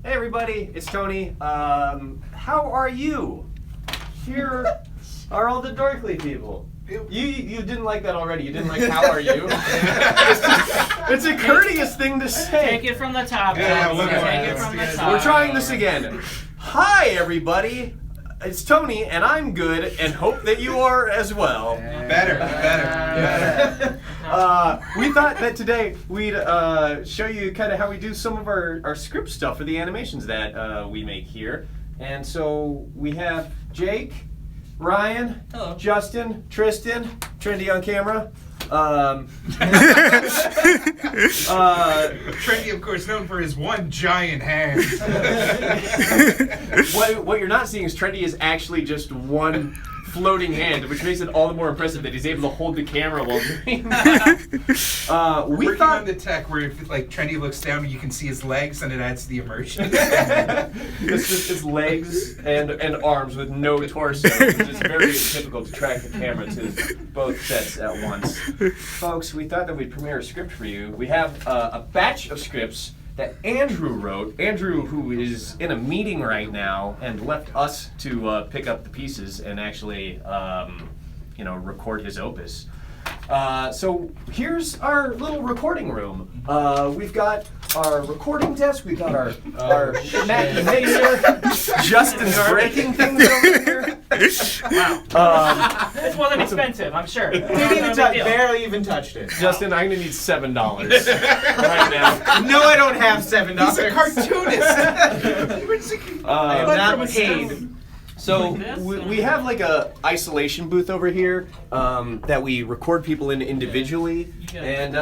Hey everybody, it's Tony. How are you? Here are all the Dorkly people. You didn't like that already. You didn't like how are you? It's a courteous thing to say. Take it from the top. Take it from the top. We're trying this again. Hi everybody. It's Tony, and I'm good, and hope that you are as well. Better. We thought that today we'd show you kind of how we do some of our script stuff for the animations that we make here. And so we have Jake, Ryan, Hello. Justin, Tristan, Trendy on camera. Trendy, of course, known for his one giant hand. What you're not seeing is Trendy is actually just one floating hand, which makes it all the more impressive that he's able to hold the camera while doing that. We working on the tech where if like Trendy looks down, you can see his legs, and it adds to the immersion. It's just his legs and arms with no torso, which is very difficult to track the camera to both sets at once. Folks, we thought that we'd premiere a script for you. We have a batch of scripts that Andrew wrote. Andrew, who is in a meeting right now and left us to pick up the pieces and actually, record his opus. So here's our little recording room. We've got our recording desk. We've got our Mackie mixer. Justin's breaking things over here. Wow. This wasn't expensive, I'm sure. Barely even touched it. Justin, I'm gonna need $7 right now. No, I don't have $7. He's a cartoonist. I am not paid. So Like this? we have like a isolation booth over here that we record people in individually, and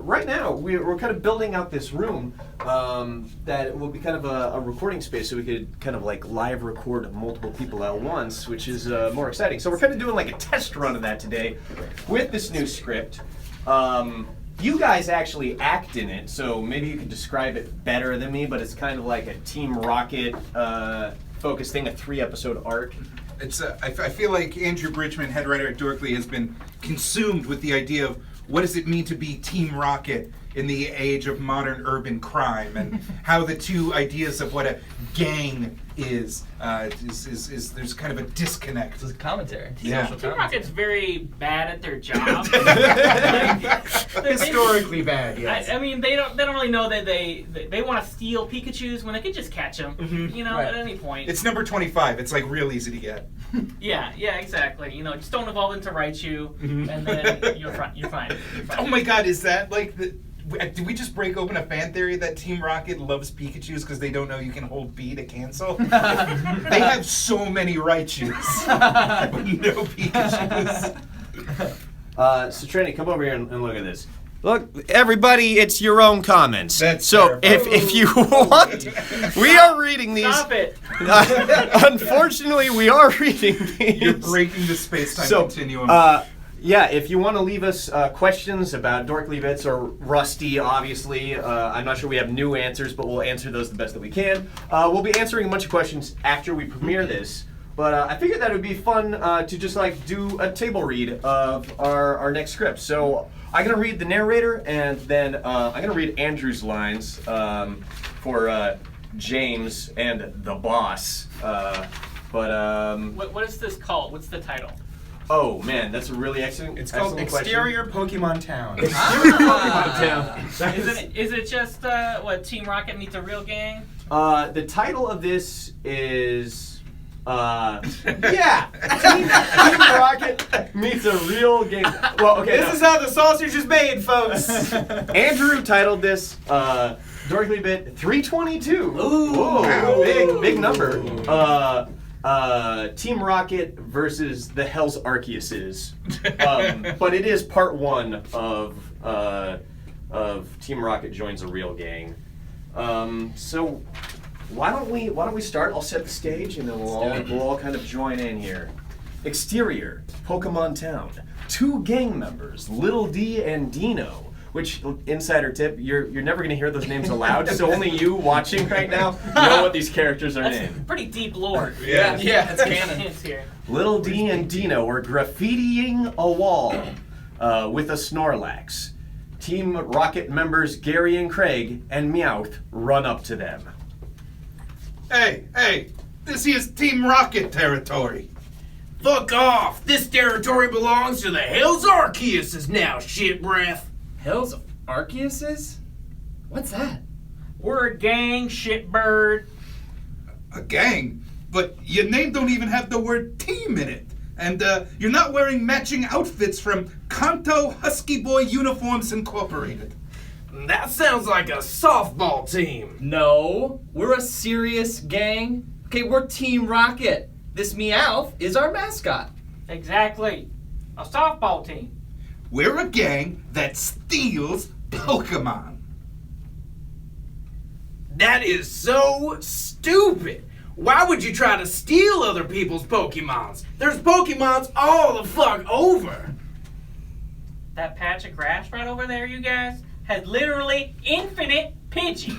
right now we're kind of building out this room that will be kind of a recording space, so we could kind of like live record multiple people at once, which is more exciting. So we're kind of doing like a test run of that today with this new script. You guys actually act in it, so maybe you could describe it better than me, but it's kind of like a Team Rocket focus thing, a 3-episode arc. It's I feel like Andrew Bridgman, head writer at Dorkly, has been consumed with the idea of what does it mean to be Team Rocket in the age of modern urban crime, and how the two ideas of what a gang is there's kind of a disconnect. This is commentary. Yeah. Social Team commentary. Rocket's very bad at their job. Historically bad, yes. I mean, they don't really know that they want to steal Pikachus when they could just catch them. Right. At any point. It's number 25. It's like real easy to get. Yeah, exactly. Just don't evolve into Raichu, and then you're fine. You're fine. Oh my God, is that like the? Did we just break open a fan theory that Team Rocket loves Pikachus because they don't know you can hold B to cancel? They have so many Raichus, but no Pikachus. So Trini, come over here and look at this. Look, everybody, it's your own comments. That's so if you want, we are reading these. Stop it. Unfortunately, we are reading these. You're breaking the space-time continuum. Yeah, if you want to leave us questions about Dorkly Bits or Rusty, obviously, I'm not sure we have new answers, but we'll answer those the best that we can. We'll be answering a bunch of questions after we premiere this, but I figured that it would be fun to just like do a table read of our next script. So I'm going to read the narrator, and then I'm going to read Andrew's lines for James and the boss. What is this called? What's the title? Oh man, that's a really excellent. It's called Exterior Pokemon Town. Exterior Pokemon Town. Is it just what Team Rocket meets a real gang? The title of this is Team Rocket meets a real game. Well, okay. This is how the sausage is made, folks. Andrew titled this Dorkly Bit 322. Ooh. Whoa, big number. Team Rocket versus the Hell's Arceuses. But it is part 1 of Team Rocket joins a real gang. So why don't we start? I'll set the stage, and then we'll all kind of join in here. Exterior, Pokemon Town. 2 gang members, Little D and Dino. Which, insider tip, you're never going to hear those names aloud, so only you watching right now know what these characters are That's named. pretty deep lore. Yeah. Yeah, it's canon. It's here. Little D and Dino were graffitiing a wall with a Snorlax. Team Rocket members Gary and Craig and Meowth run up to them. Hey, this here's Team Rocket territory. Fuck off! This territory belongs to the Hell's Arceuses now, shit breath. Hell's Arceuses? What's that? We're a gang, shitbird. A gang? But your name don't even have the word team in it. And you're not wearing matching outfits from Kanto Husky Boy Uniforms Incorporated. That sounds like a softball team. No, we're a serious gang. Okay, we're Team Rocket. This Meowth is our mascot. Exactly. A softball team. We're a gang that steals Pokémon. That is so stupid. Why would you try to steal other people's Pokemons? There's Pokemons all the fuck over. That patch of grass right over there, you guys, has literally infinite Pidgeys.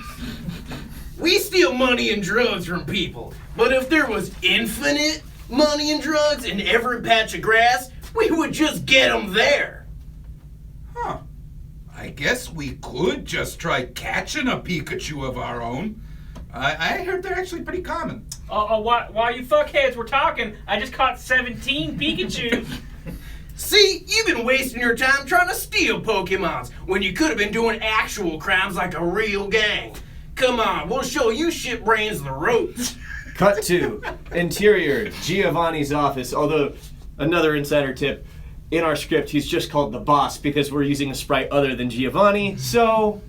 We steal money and drugs from people, but if there was infinite money and drugs in every patch of grass, we would just get them there. Huh. I guess we could just try catching a Pikachu of our own. I heard they're actually pretty common. While you fuckheads were talking, I just caught 17 Pikachus. See, you've been wasting your time trying to steal Pokemons when you could have been doing actual crimes like a real gang. Come on, we'll show you shitbrains the ropes. Cut to interior Giovanni's office. Although, another insider tip, in our script he's just called the boss because we're using a sprite other than Giovanni. So,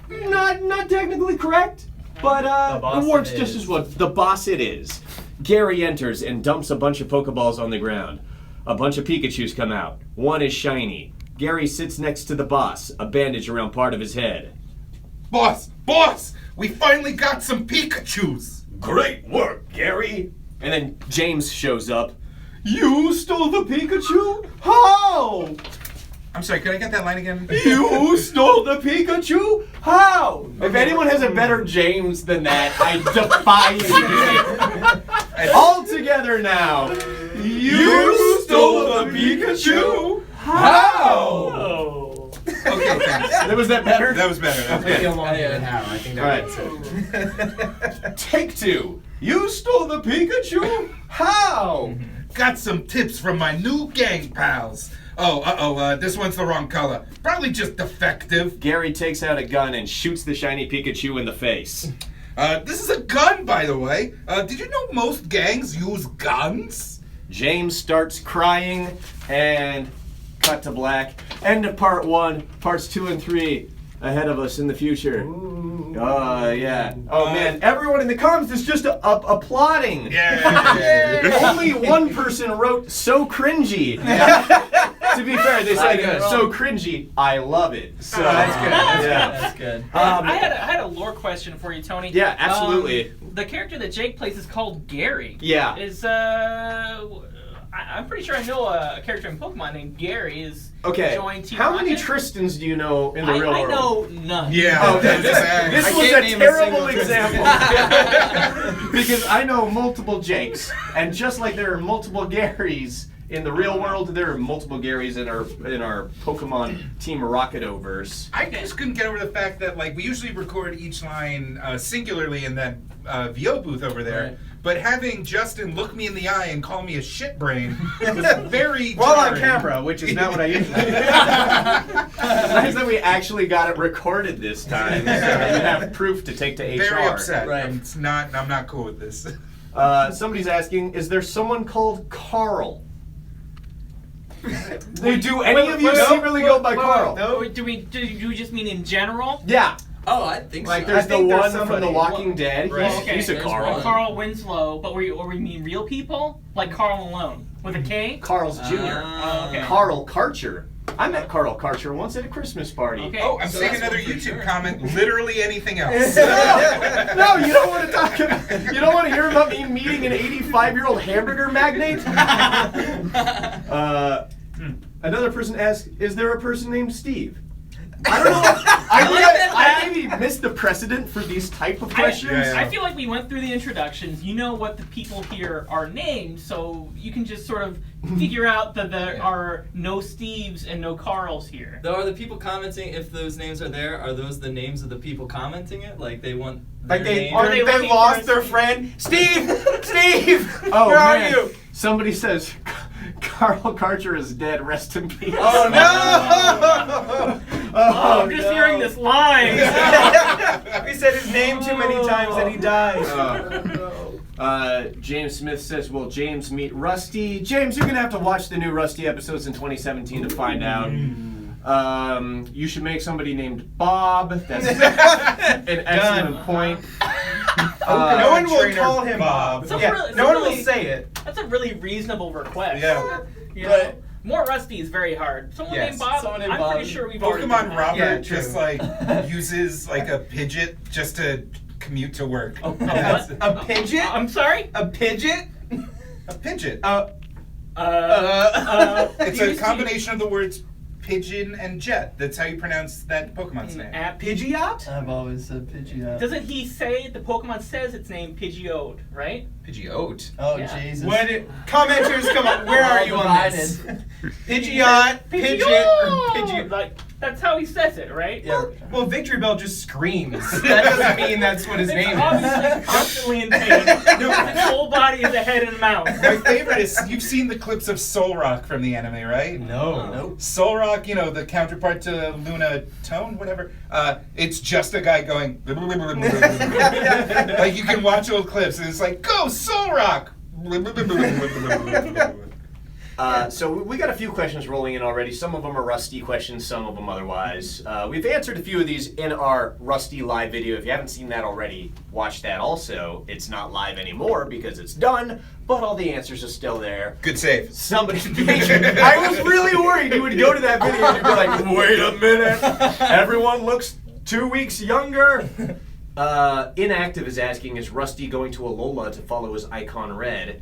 not technically correct, but boss it works it just is. as well. The boss it is. Gary enters and dumps a bunch of Pokeballs on the ground. A bunch of Pikachus come out. One is shiny. Gary sits next to the boss, a bandage around part of his head. Boss! We finally got some Pikachus! Great work, Gary! And then James shows up. You stole the Pikachu? How? I'm sorry, could I get that line again? You stole the Pikachu? How? If anyone has a better James than that, I defy you. All together now. You stole the Pikachu? How? Oh. Okay, thanks. Was that better? That was better. That was Maybe better. longer than how. I think that All right. makes it. Take two. You stole the Pikachu? How? Got some tips from my new gang pals. This one's the wrong color. Probably just defective. Gary takes out a gun and shoots the shiny Pikachu in the face. This is a gun, by the way. Did you know most gangs use guns? James starts crying and cut to black. End of part 1. Parts 2 and 3 ahead of us in the future. Yeah. Oh man, everyone in the comments is just applauding. Yeah. Only one person wrote so cringy. To be fair, they said good. so cringy. I love it. So That's good. Yeah. That's good. I had a lore question for you, Tony. Yeah, absolutely. The character that Jake plays is called Gary. Yeah. Is I'm pretty sure I know a character in Pokemon named Gary is Okay. joined Team How many Rocket. Tristans do you know in the I real world? know none. Yeah. Okay, this I was can't a name a terrible single example. Because I know multiple Jakes, and just like there are multiple Garys in the real world, there are multiple Garys in our Pokemon Team Rocket-overse. I just couldn't get over the fact that we usually record each line singularly in that VO booth over there. Right. But having Justin look me in the eye and call me a shit brain was very While on jarring. camera, which is not what I usually do. Nice that we actually got it recorded this time, so you have proof to take to HR. Very upset. Right. I'm not cool with this. Somebody's asking, is there someone called Carl? Do any of you secretly go by Carl? Or do you just mean in general? Yeah. Oh, I think so. There's I the think there's one from somebody. The Walking Dead. Right. He's, Okay, he's a there's Carl. one. Carl Winslow, but we mean real people? Like Carl Malone with a K? Carl's Jr. Oh, okay. Carl Karcher. I met Carl Karcher once at a Christmas party. Okay. Oh, I'm So seeing that's another one for YouTube sure. comment. Literally anything else. No, you don't want to talk about. You don't want to hear about me meeting an 85-year-old hamburger magnate. Another person asked, "Is there a person named Steve?" I don't know. that. I maybe missed the precedent for these type of questions. Yeah. I feel like we went through the introductions. You know what the people here are named, so you can just sort of figure out that there are no Steves and no Carls here. Though, are the people commenting, if those names are there, are those the names of the people commenting it? Like they want their Like they, name? Are they they looking lost for their a- friend. Steve! Steve! Oh, Where man. are you? Somebody says Carl Karcher is dead. Rest in peace. Oh no! Oh, I'm just hearing this line. We said his name too many times and he died. James Smith says, will James meet Rusty? James, you're going to have to watch the new Rusty episodes in 2017 to find out. You should make somebody named Bob. That's an excellent point. No one will Trainer call him Bob. It's a Yeah, really- no one will really- say it. That's a really reasonable request. Yeah. You know? More Rusty is very hard. Someone Yes, named Bob, someone named I'm Bob. pretty sure we've already Pokemon done Robert Yeah, just true. like uses like a Pidgeot just to commute to work. Oh, That's- what? A Pidgeot? I'm sorry? A Pidgeot? A Pidgeot. It's do a you see- combination of the words pigeon and jet. That's how you pronounce that Pokemon's name. At Pidgeot? I've always said Pidgeot. Doesn't he say the Pokemon says it's named Pidgeot, right? Pidgeot. Oh, Yeah. Jesus. Commenters, come on. Where are you on this? Pidgeot, Pidgeot, or Pidgeot. Like that's how he says it, right? Yeah. Well, Victory Bell just screams. That doesn't mean that's what his It's name is. obviously constantly in pain. His whole body is a head and a mouth. My favorite is you've seen the clips of Solrock from the anime, right? No. Nope. Solrock, you know, the counterpart to Luna Tone, whatever. It's just a guy going. Like you can watch old clips and it's like, go Solrock! So we got a few questions rolling in already. Some of them are Rusty questions, some of them otherwise. We've answered a few of these in our Rusty live video. If you haven't seen that already, watch that also. It's not live anymore because it's done, but all the answers are still there. Good save. Somebody, I was really worried you would go to that video and you'd be like, wait a minute, everyone looks 2 weeks younger. Inactive is asking, is Rusty going to Alola to follow his icon Red?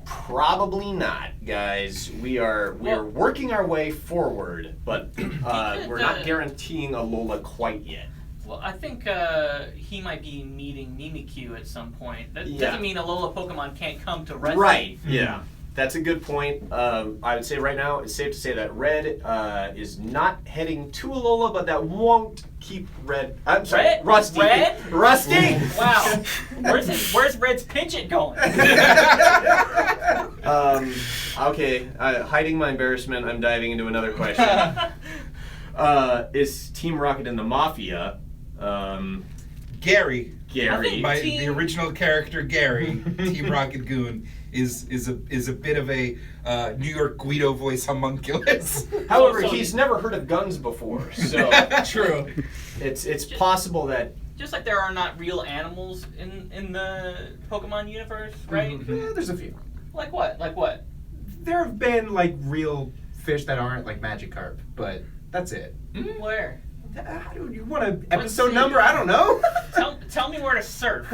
Probably not, guys. We are working our way forward, but we're not guaranteeing Alola quite yet. Well, I think he might be meeting Mimikyu at some point. That Yeah. doesn't mean Alola Pokemon can't come to Red. Right. Yeah. That's a good point. I would say right now it's safe to say that Red is not heading to Alola, but that won't keep Red. I'm sorry, Red? Rusty. Red? Rusty. Wow. Where's Red's Pidgeot going? Okay. Hiding my embarrassment, I'm diving into another question. Is Team Rocket in the Mafia? Gary, Gary. the original character Gary, Team Rocket Goon, is a bit of a New York Guido voice homunculus. However, So- he's never heard of guns before, so True. it's possible that. Just like there are not real animals in the Pokemon universe, right? Yeah, there's a few. Like what? Like what? There have been like real fish that aren't like Magikarp, but that's it. Where? How do you want an Let's episode see. number? I don't know. Tell me where to surf.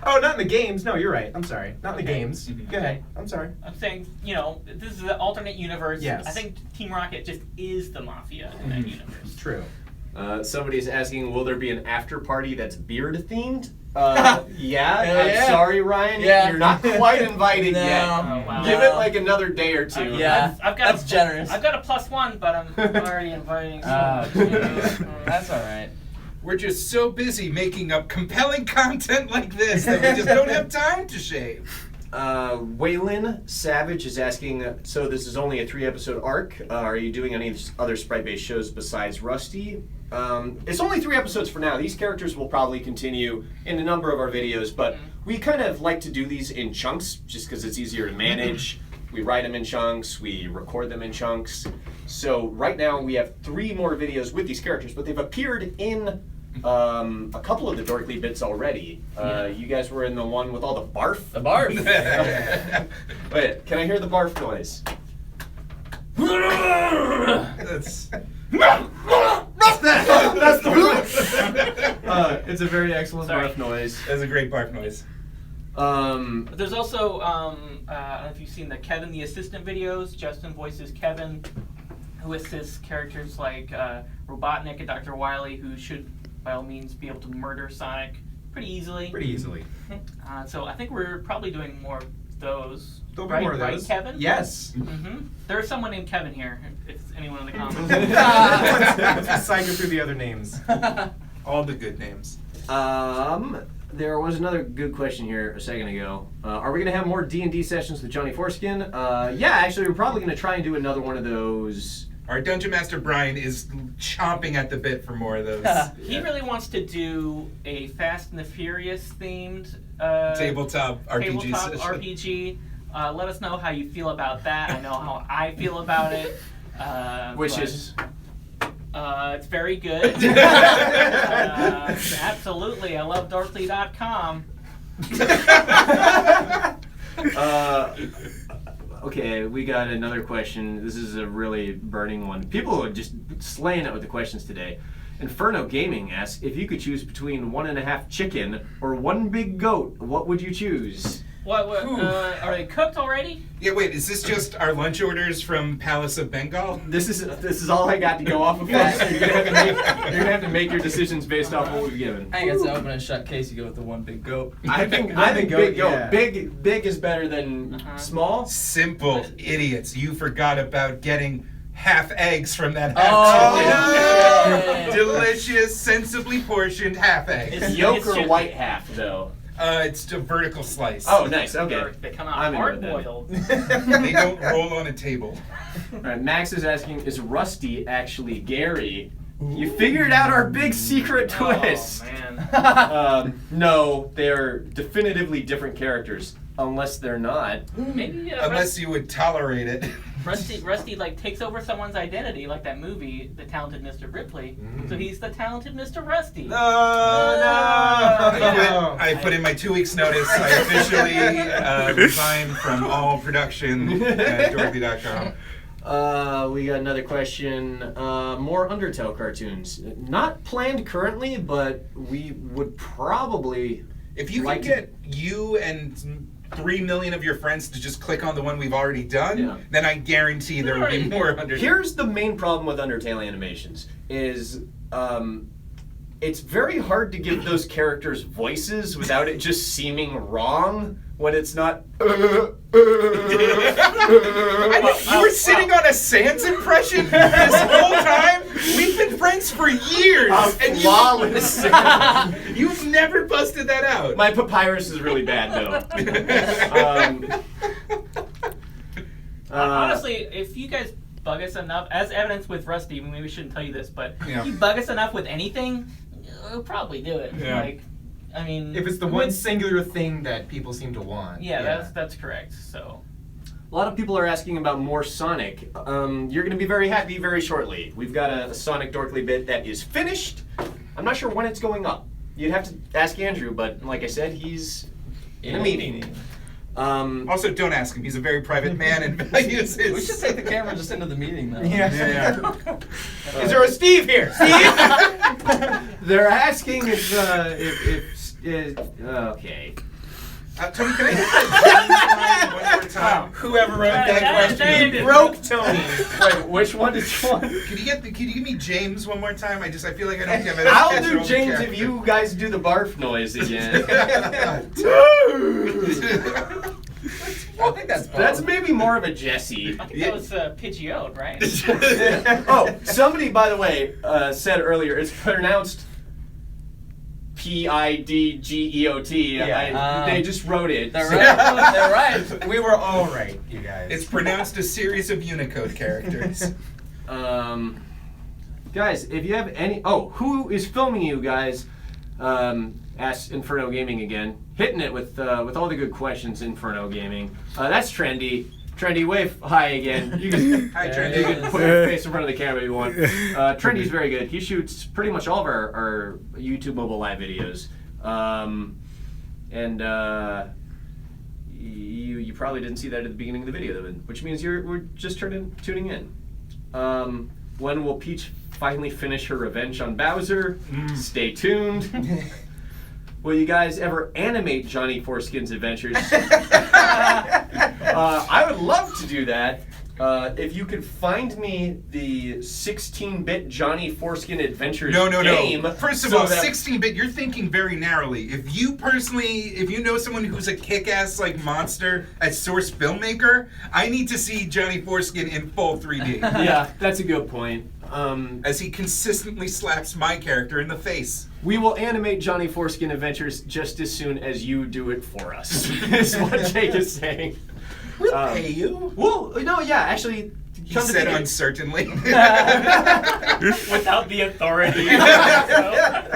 Oh, not in the games. No, you're right. I'm sorry. Not in the Okay. games. Go ahead. I'm sorry. I'm saying, this is the alternate universe. Yes. I think Team Rocket just is the Mafia in that universe. True. Somebody's asking, will there be an after party that's beard themed? Yeah. Yeah. I'm sorry, Ryan. Yeah. You're not quite invited No. yet. Oh, wow. Give it like another day or two. Yeah. I've got That's generous. I've got a +1, but I'm already inviting. Oh, someone. That's all right. We're just so busy making up compelling content like this that we just don't have time to shave. Waylon Savage is asking, so this is only a 3-episode arc. Are you doing any other sprite-based shows besides Rusty? It's only 3 episodes for now. These characters will probably continue in a number of our videos, but we kind of like to do these in chunks just because it's easier to manage. We write them in chunks, we record them in chunks. So right now we have 3 more videos with these characters, but they've appeared in a couple of the Dorkly bits already. You guys were in the one with all the barf. The barf. Wait, can I hear the barf noise? That's That's the one. It's a very excellent Sorry. barf noise. a great bark noise. But there's also, I don't know if you've seen the Kevin the Assistant videos. Justin voices Kevin. who assists characters like Robotnik and Dr. Wily, who should, by all means, be able to murder Sonic pretty easily. Pretty easily. So I think we're probably doing more of those. There'll be right, more of right, those. Kevin? Yes. Mm-hmm. There's someone named Kevin here, if it's anyone in the comments. Let's cycle through the other names. All the good names. There was another good question here a second ago. Are we going to have more D&D sessions with Johnny Foreskin? Yeah, actually, we're probably going to try and do another one of those. Our Dungeon Master Brian is chomping at the bit for more of those. He really wants to do a Fast and the Furious themed Tabletop RPG tabletop session. RPG. Let us know how you feel about that. I know how I feel about it. Which but, is... it's very good. Absolutely. I love Dorkly.com. Okay, we got another question. This is a really burning one. People are just slaying it with the questions today. Inferno Gaming asks, if you could choose between 1.5 chicken or 1 big goat, what would you choose? What are they cooked already? Yeah, wait, is this just our lunch orders from Palace of Bengal? This is all I got to go off of. You're gonna have to make your decisions based off what we've given. I think it's an open and shut case. You go with the one big goat. I think big goat. yeah. Big is better than small. Simple idiots. You forgot about getting half eggs from that half chicken. Oh. Delicious, sensibly portioned half eggs. It's yolk It's or chicken. white half though. It's a vertical slice. Oh, nice. Okay. They come out I'm into it hard then. boiled. They don't roll on a table. All right, Max is asking, is Rusty actually Gary? You figured out our big secret twist. Oh man. No, they're definitively different characters, unless they're not. Maybe Unless you would tolerate it. Rusty like takes over someone's identity, like that movie, The Talented Mr. Ripley. So he's the talented Mr. Rusty. No. I put in my 2 weeks notice. I officially resigned from all production at Dorkly.com. We got another question. More Undertale cartoons. Not planned currently, but we would probably. If you like can get you and 3 million of your friends to just click on the one we've already done, Yeah. then I guarantee there will be more Undertale. Here's the main problem with Undertale animations is it's very hard to give those characters voices without it just seeming wrong when it's not. You were sitting on a Sans impression this whole time? We've been friends for years! And Flawless. you've never busted that out. My papyrus is really bad though. Honestly, if you guys bug us enough, as evidence with Rusty, maybe we shouldn't tell you this, but Yeah. if you bug us enough with anything, we'll probably do it. Yeah. Like, I mean, If it's the one singular thing that people seem to want. yeah, that's correct. So. A lot of people are asking about more Sonic. You're going to be very happy very shortly. We've got a Sonic Dorkly bit that is finished. I'm not sure when it's going up. You'd have to ask Andrew, but like I said, he's in a meeting. Also, don't ask him. He's a very private man and values his... We should take the camera just into the meeting now. Yeah. Is there a Steve here? Steve? They're asking if okay. Tony, can I get that one more time? Whoever wrote that There question, it you is. broke Tony. Wait, which one did you want? Can you give me James one more time? I feel like I don't have it. I'll do James if you guys do the barf noise again. I think that's That's maybe more of a Jesse. I think that was Pidgeot, right? Oh, somebody, by the way, said earlier, it's pronounced Pidgeot. Yeah. They just wrote it. They're so- right. They're right. We were all right, you guys. It's pronounced a series of Unicode characters. Guys, if you have any... Oh, who is filming you guys? Asks Inferno Gaming again. Hitting it with all the good questions, Inferno Gaming. That's Trendy. Trendy, wave hi again. You can, Hi, you Trendy. can put your face in front of the camera if you want. Trendy's very good. He shoots pretty much all of our YouTube mobile live videos. You probably didn't see that at the beginning of the video, which means we're just tuning in. When will Peach finally finish her revenge on Bowser? Stay tuned. Will you guys ever animate Johnny Foreskin's adventures? I would love to do that. If you could find me the 16-bit Johnny Foreskin Adventure No. game. First of so all, that- 16-bit, you're thinking very narrowly. If you know someone who's a kick-ass like monster at source filmmaker, I need to see Johnny Foreskin in full 3D. Yeah, that's a good point. As he consistently slaps my character in the face. We will animate Johnny Foreskin Adventures just as soon as you do it for us. Is what Jake is saying. We'll pay you. Well, no, yeah, actually. He come to said think of- uncertainly. Without the authority.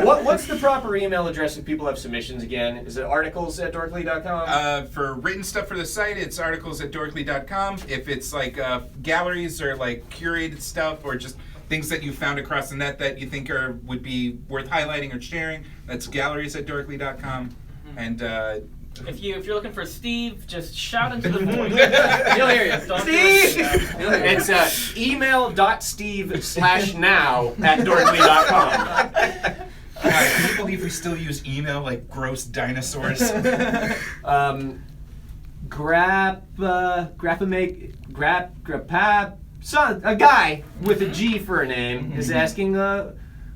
What's the proper email address if people have submissions again? Is it articles@dorkly.com? For written stuff for the site, it's articles@dorkly.com. If it's like galleries or like curated stuff or just things that you found across the net that you think would be worth highlighting or sharing, that's galleries@dorkly.com. And If you're looking for Steve, just shout into the void. He'll hear you. Don't do Steve! it. It's email.steve/now@dorkly.com. I can't believe we still use email like gross dinosaurs. A guy with a G for a name is asking,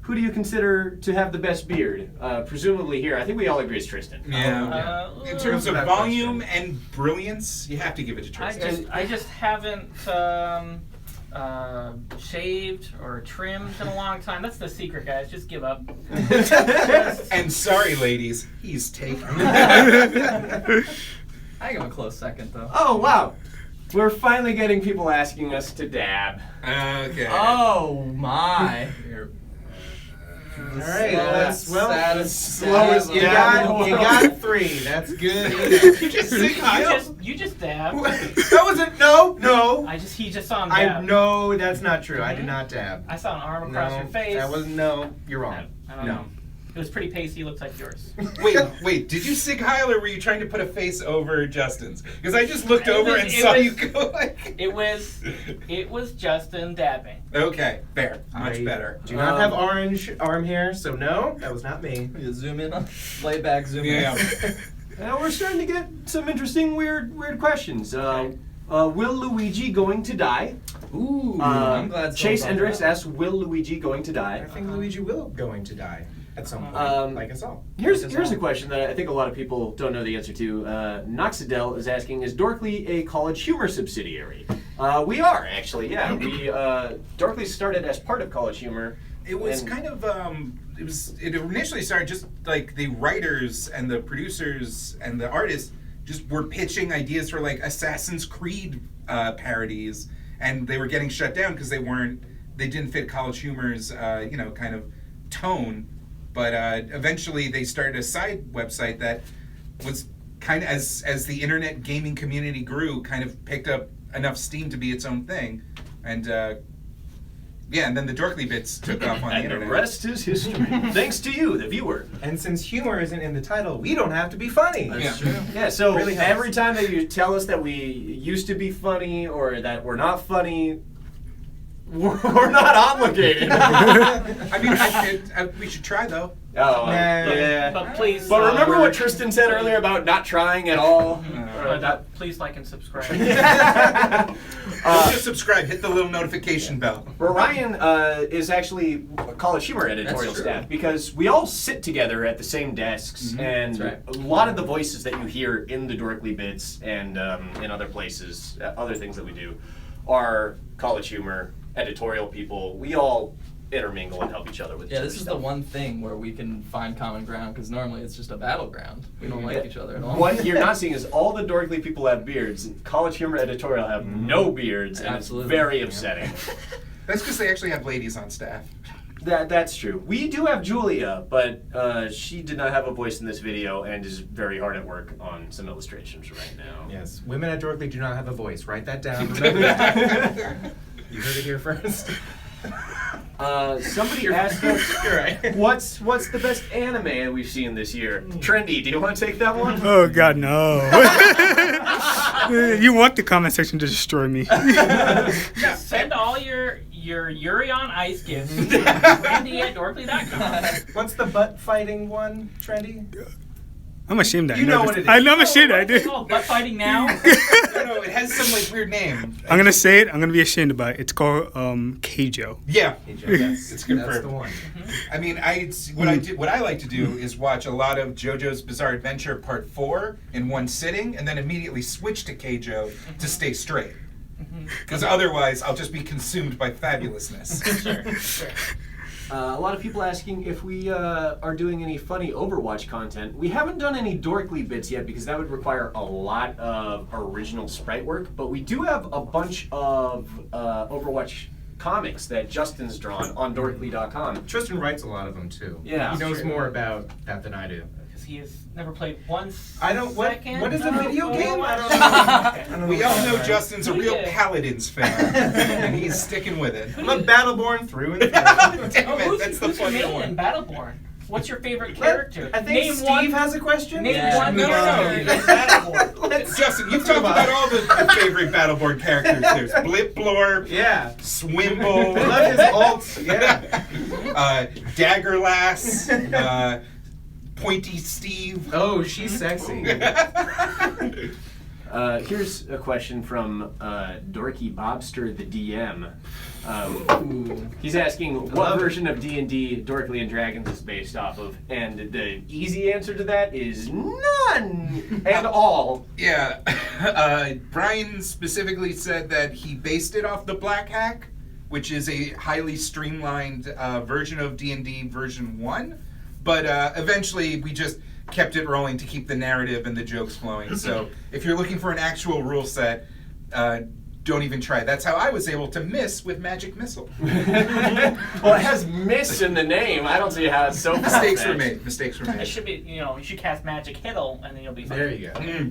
who do you consider to have the best beard? Presumably here, I think we all agree it's Tristan. Yeah. In terms of volume and brilliance, you have to give it to Tristan. I just haven't shaved or trimmed in a long time. That's the secret, guys. Just give up. And sorry, ladies, he's taken. I give him a close second, though. Oh, wow. We're finally getting people asking us to dab. Okay. Oh, my. All right. You You got 3. That's good. You just sing high. You just dab. That wasn't. No. He just saw him dab. No, that's not true. I did not dab. I saw an arm across your face. That was no. You're wrong. I don't know. It was pretty pasty. Looks like yours. Wait, did you sig heil or were you trying to put a face over Justin's? Because I just looked over and it saw was- you go like... It was Justin dabbing. Okay, fair. Much better. Do not have orange arm hair, so no, that was not me. You zoom in on, lay back, zoom Yeah. in. Now we're starting to get some interesting, weird questions. Will Luigi going to die? Ooh, I'm glad Chase someone brought Endricks that up. asks, will Luigi going to die? I think Luigi will going to die at some point, like us all. Here's a question that I think a lot of people don't know the answer to. Noxidel is asking, is Dorkly a College Humor subsidiary? We are, actually, yeah. Dorkly started as part of College Humor. It was and- kind of, it initially started just like the writers and the producers and the artists just were pitching ideas for like Assassin's Creed parodies, and they were getting shut down because they didn't fit College Humor's, kind of tone. But eventually they started a side website that was kind of, as the internet gaming community grew, kind of picked up enough steam to be its own thing. And and then the Dorkly bits took off on the And internet. the rest is history. Thanks to you, the viewer. And since humor isn't in the title, we don't have to be funny. Yeah. Yeah, so Really helps. every time that you tell us that we used to be funny or that we're not funny, we're not obligated. I mean, we should try though. Oh, Nah. But please. But remember what Tristan said earlier about not trying at all? Please like and subscribe. Just subscribe, hit the little notification bell. Ryan is actually a College Humor editorial That's true. staff because we all sit together at the same desks, and That's right. a lot of the voices that you hear in the Dorkly bits and in other places, other things that we do, are College Humor editorial people. We all intermingle and help each other with each Yeah, other's this is stuff. the one thing where we can find common ground, because normally it's just a battleground. We don't like each other at all. What you're not seeing is all the Dorkly people have beards. College Humor editorial have no beards, and Absolutely. it's very upsetting. That's because they actually have ladies on staff. That's true. We do have Julia, but she did not have a voice in this video and is very hard at work on some illustrations right now. Yes, women at Dorkly do not have a voice. Write that down. Remember that. You heard it here first. Somebody asked us, You're right. what's the best anime we've seen this year? Trendy, do you want to take that one? Oh God, no! You want the comment section to destroy me? Send all your Yuri on Ice gifts to Randy at Dorkly.com. What's the butt fighting one, Trendy? I'm ashamed. You know what it is. I know I'm ashamed. I It's do. called butt fighting now. No, it has some like weird name. I'm gonna say it. I'm gonna be ashamed about it. It's called Keijo. Yeah, That's, it's confirmed. that's the one. I mean, what I like to do is watch a lot of JoJo's Bizarre Adventure Part 4 in one sitting, and then immediately switch to Keijo to stay straight. Because otherwise, I'll just be consumed by fabulousness. Sure. A lot of people asking if we are doing any funny Overwatch content. We haven't done any Dorkly bits yet because that would require a lot of original sprite work, but we do have a bunch of Overwatch comics that Justin's drawn on Dorkly.com. Tristan writes a lot of them too. Yeah. He knows Sure. more about that than I do. Because he has never played once. I don't. What is a video game? I don't Overwatch. know. We all know Justin's a real Yeah. Paladins fan, and he's sticking with it. I'm a Battleborn through and through. Damn it, Who's that's the your funny main in one. Battleborn? What's your favorite character? I think Name Steve one. has a question. Name Yeah. one No. character in Battleborn. Let's. Justin, you've talked about all the favorite Battleborn characters. There's Blipblorp, Yeah. Swimble, I love his alts. Yeah. Daggerlass, Pointy Steve. Oh, she's sexy. Here's a question from Dorky Bobster, the DM. He's asking what love it. version of D&D Dorkly and Dragons is based off of, and the easy answer to that is none and all. Yeah, Brian specifically said that he based it off the Black Hack, which is a highly streamlined version of D&D version 1, but eventually we just kept it rolling to keep the narrative and the jokes flowing. So if you're looking for an actual rule set, don't even try. That's how I was able to miss with Magic Missile. Well, it has miss in the name. I don't see how it's so Mistakes were far-fetched. made. Mistakes were It made. should be, you should cast Magic Hittle and then you'll be fine. There you go.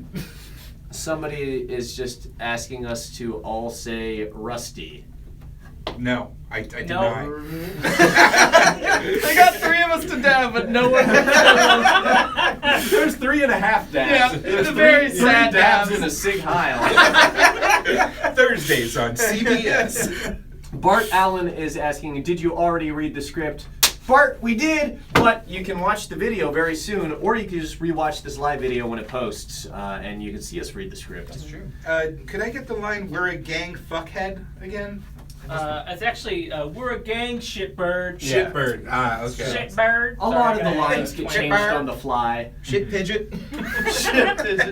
Somebody is just asking us to all say Rusty. No, I did No. not. They got 3 of us to dab, but no one. There's 3.5 dabs. Yeah, There's it's a very three sad dabs dabs. in a Sig Heil. Thursdays on CBS. Bart Allen is asking, did you already read the script? Bart, we did, but you can watch the video very soon, or you can just rewatch this live video when it posts, and you can see us read the script. That's true. Could I get the line, "We're a gang fuckhead" again? It's actually, we're a gang, shitbird. Yeah. Shitbird. Ah, okay. Shitbird. A lot of the lines get changed Shitbird. on the fly. Shit Pidget.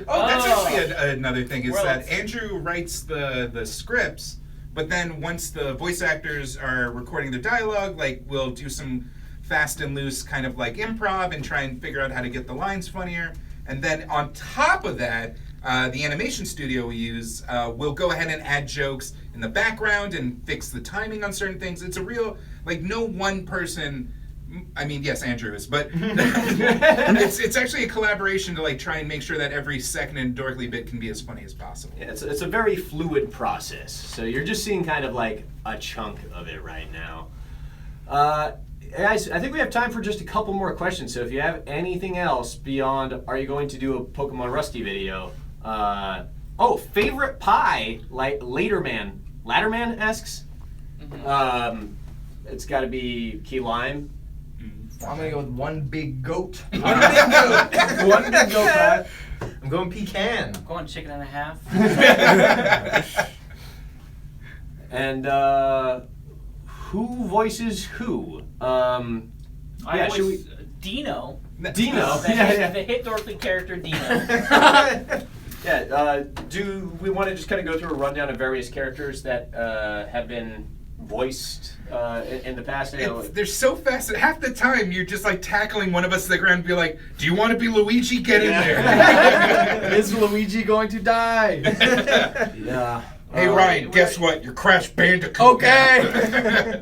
Oh, that's Oh. actually another thing is Well, that it's- Andrew writes the scripts, but then once the voice actors are recording their dialogue, like we'll do some fast and loose kind of like improv and try and figure out how to get the lines funnier. And then on top of that, the animation studio we use will go ahead and add jokes in the background and fix the timing on certain things. It's a real, like, no one person, I mean, yes, Andrew is, but it's actually a collaboration to like try and make sure that every second and Dorkly bit can be as funny as possible. Yeah, it's a very fluid process. So you're just seeing kind of like a chunk of it right now. Guys, I think we have time for just a couple more questions. So if you have anything else beyond, are you going to do a Pokemon Rusty video? Favorite pie, like Ladderman asks. It's got to be key lime. I'm gonna go with one big goat. One big goat. One big goat pie. I'm going pecan. I'm going chicken and a half. And who voices who? I Yeah, should voice Dino. Dino. The hit Dorkly character Dino. Yeah, do we want to just kind of go through a rundown of various characters that have been voiced in the past? They're so fast that half the time you're just like tackling one of us to the ground and be like, do you want to be Luigi? Get in there. Is Luigi going to die? Yeah. Hey Ryan, guess what? You're Crash Bandicoot. Okay.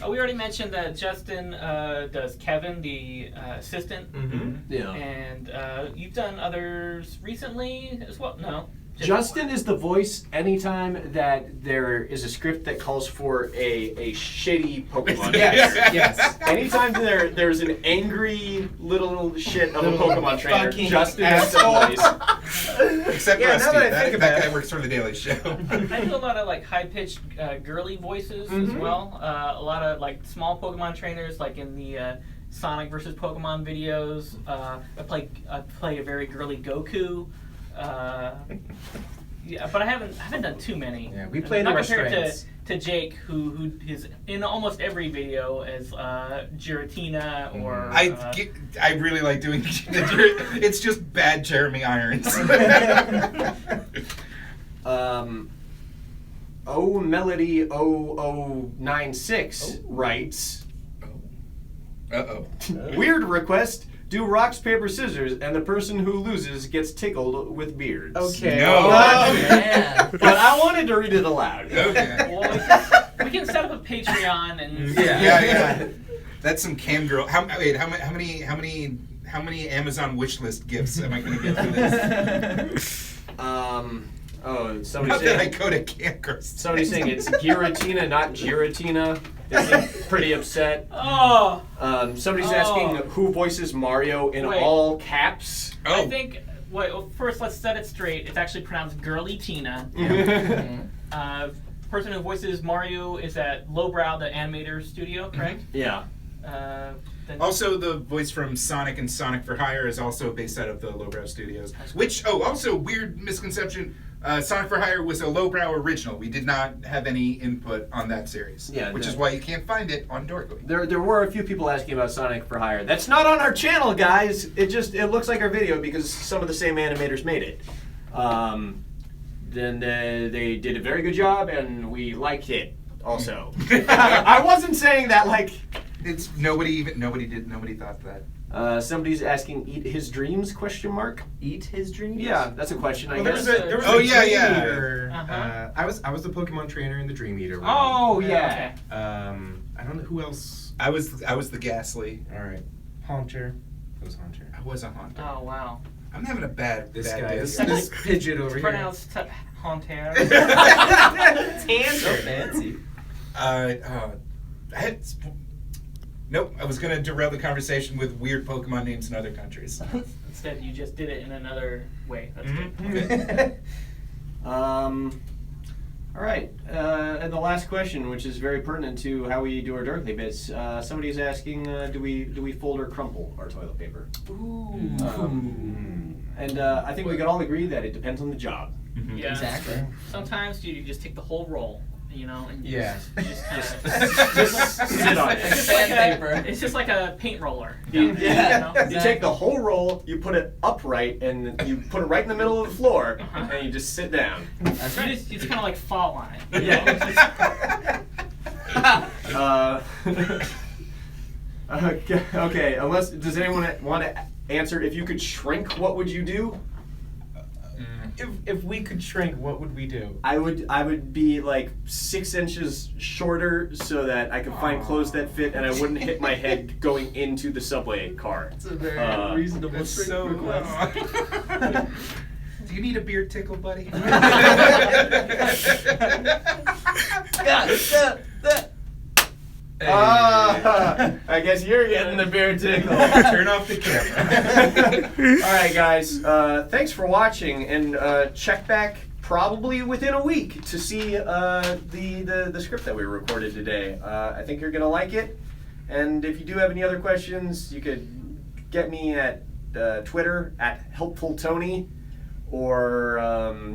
We already mentioned that Justin does Kevin, the assistant. Mm-hmm. Yeah. And you've done others recently as well? No. Justin is the voice anytime that there is a script that calls for a shitty Pokemon. Yes. Anytime there's an angry little shit of a Pokemon trainer, fucking Justin is the asshole. voice. Except Yeah, now Rusty. that I think about that guy it. works for the Daily Show. I do a lot of like high-pitched girly voices as well. A lot of like small Pokemon trainers, like in the Sonic versus Pokemon videos. I play a very girly Goku. Yeah, but I haven't done too many. Yeah, we play not the compared restraints. to Jake, who is in almost every video as Giratina or. I really like doing it's just bad Jeremy Irons. Melody 0096 writes, Uh-oh. weird request. Do rocks, paper, scissors, and the person who loses gets tickled with beards. Okay. No. Man. But I wanted to read it aloud. Okay. Well, we can set up a Patreon and. Yeah. That's some cam girl. How many Amazon wishlist gifts am I going to get for this? Somebody's Not that I saying, go to cam girls. somebody's saying it's Giratina, not Giratina. They seem pretty upset. Oh. Somebody's Oh. asking who voices Mario in Wait. all caps. I think. Wait. Well, first, let's set it straight. It's actually pronounced Girly Tina. Person who voices Mario is at Lowbrow, the animator studio, correct? Yeah. Then Also, the voice from Sonic and Sonic for Hire is also based out of the Lowbrow Studios. Which, also, weird misconception. Sonic for Hire was a Lowbrow original. We did not have any input on that series. Yeah, which is why you can't find it on Dorkly. There were a few people asking about Sonic for Hire. That's not on our channel, guys. It looks like our video because some of the same animators made it. Then they did a very good job, and we liked it also. I wasn't saying that like. It's nobody thought that. Somebody's asking, "Eat his dreams?" ? Eat his dreams? Yeah, that's a question. I Well, guess. there was Oh, a yeah, Dream yeah. Eater. Uh-huh. I was the Pokemon trainer in the Dream Eater one. Oh yeah. Okay. I don't know who else. I was the Ghastly. All right. Haunter. It was Haunter. I was a Haunter. Oh wow. I'm having a bad This bad guy, day. this Pidgeot over here. Pronounced Haunter. So fancy. Nope, I was going to derail the conversation with weird Pokemon names in other countries. Instead, you just did it in another way. That's good. Okay. All right. And the last question, which is very pertinent to how we do our Dorkly bits. Somebody's asking, do we fold or crumple our toilet paper? Ooh. And I think we can all agree that it depends on the job. Yeah. Exactly. Sometimes you just take the whole roll, you know, and you Yeah. just kind of Just sit on it. it's just like a paint roller. Yeah. You know? You take the whole roll, you put it upright, and you put it right in the middle of the floor, Uh-huh. and you just sit down. That's right. You just kind of like fall on it. you Yeah. know? Okay. Does anyone want to answer? If you could shrink, what would you do? If we could shrink, what would we do? I would be like 6 inches shorter so that I could find clothes that fit, and I wouldn't hit my head going into the subway car. It's a very reasonable That's so Do you need a beard tickle, buddy? I guess you're getting the beard tickle. Turn off the camera. All right, guys. Thanks for watching, and check back probably within a week to see the script that we recorded today. I think you're gonna like it. And if you do have any other questions, you could get me at Twitter at HelpfulTony, or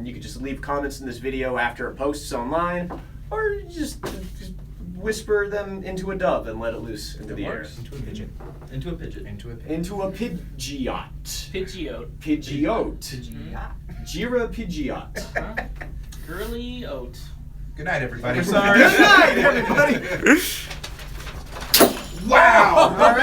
you could just leave comments in this video after it posts online, or just whisper them into a dove and let it loose into the air. Into a pigeon. Into a pigeon. Into a pigeon. Into a Pidgeot. Pidgeot. Pidgeot. Pidgeot. Jira Pidgeot. Huh? Girly oat. Good night, everybody. Sorry. Good night, everybody. Wow! All right.